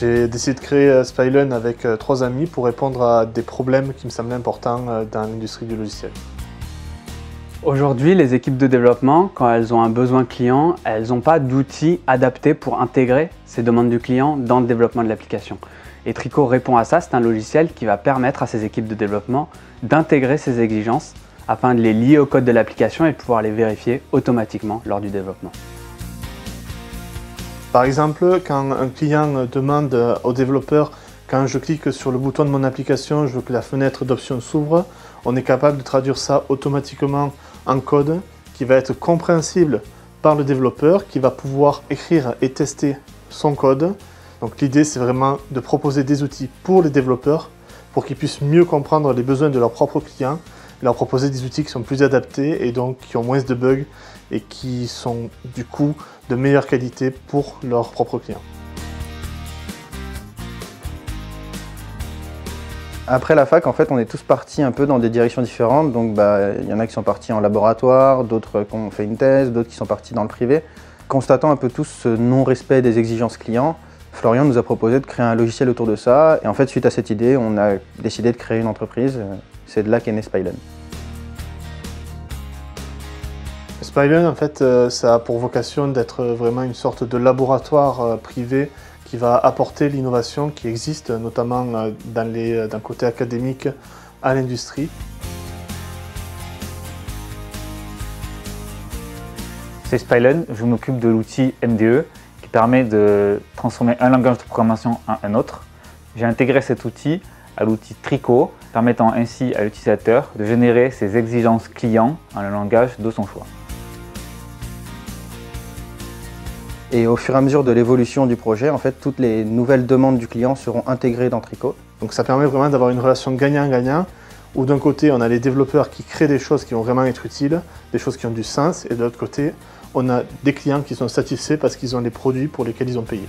J'ai décidé de créer Spylen avec 3 amis pour répondre à des problèmes qui me semblaient importants dans l'industrie du logiciel. Aujourd'hui, les équipes de développement, quand elles ont un besoin client, elles n'ont pas d'outils adaptés pour intégrer ces demandes du client dans le développement de l'application. Et Trico répond à ça, c'est un logiciel qui va permettre à ces équipes de développement d'intégrer ces exigences afin de les lier au code de l'application et de pouvoir les vérifier automatiquement lors du développement. Par exemple, quand un client demande au développeur, quand je clique sur le bouton de mon application, je veux que la fenêtre d'options s'ouvre, on est capable de traduire ça automatiquement en code qui va être compréhensible par le développeur, qui va pouvoir écrire et tester son code. Donc l'idée, c'est vraiment de proposer des outils pour les développeurs pour qu'ils puissent mieux comprendre les besoins de leurs propres clients, leur proposer des outils qui sont plus adaptés et donc qui ont moins de bugs et qui sont du coup de meilleure qualité pour leurs propres clients. Après la fac, en fait, on est tous partis un peu dans des directions différentes. Donc, y en a qui sont partis en laboratoire, d'autres qui ont fait une thèse, d'autres qui sont partis dans le privé. Constatant un peu tous ce non-respect des exigences clients, Florian nous a proposé de créer un logiciel autour de ça. Et en fait, suite à cette idée, on a décidé de créer une entreprise. C'est de là qu'est né Spylen. Spylen, en fait, ça a pour vocation d'être vraiment une sorte de laboratoire privé qui va apporter l'innovation qui existe, notamment d'un côté académique à l'industrie. C'est Spylen, je m'occupe de l'outil MDE qui permet de transformer un langage de programmation en un autre. J'ai intégré cet outil à l'outil Trico, permettant ainsi à l'utilisateur de générer ses exigences clients en un langage de son choix. Et au fur et à mesure de l'évolution du projet, en fait, toutes les nouvelles demandes du client seront intégrées dans Trico. Donc ça permet vraiment d'avoir une relation gagnant-gagnant, où d'un côté on a les développeurs qui créent des choses qui vont vraiment être utiles, des choses qui ont du sens, et de l'autre côté on a des clients qui sont satisfaits parce qu'ils ont les produits pour lesquels ils ont payé.